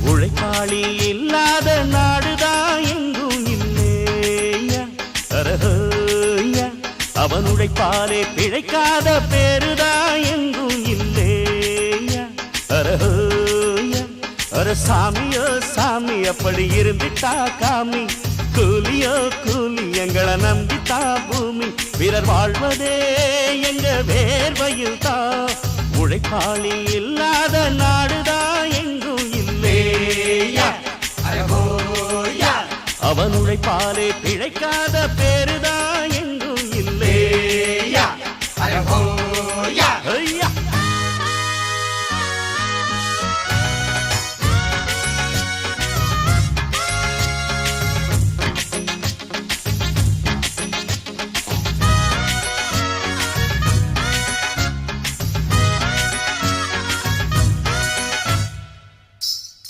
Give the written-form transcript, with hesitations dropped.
உழைப்பாளி இல்லாத நாடுதான் எங்கும் இல்லையா அரஹோயா அவன் உழைப்பாலே பிழைக்காத பேருதான் எங்கும் இல்லையா அரஹோயா அர சாமியோ சாமி அப்படி இருந்துட்டா காமி கூலியோ கூலி எங்களை நம்பித்தா பூமி பிறர் வாழ்வதே எங்க வேர்வையில் தான் உழைப்பாளி இல்லாத நாடுதான் எங்கும் இல்லையா அவன் உழைப்பாலே பிழைக்காத பேர்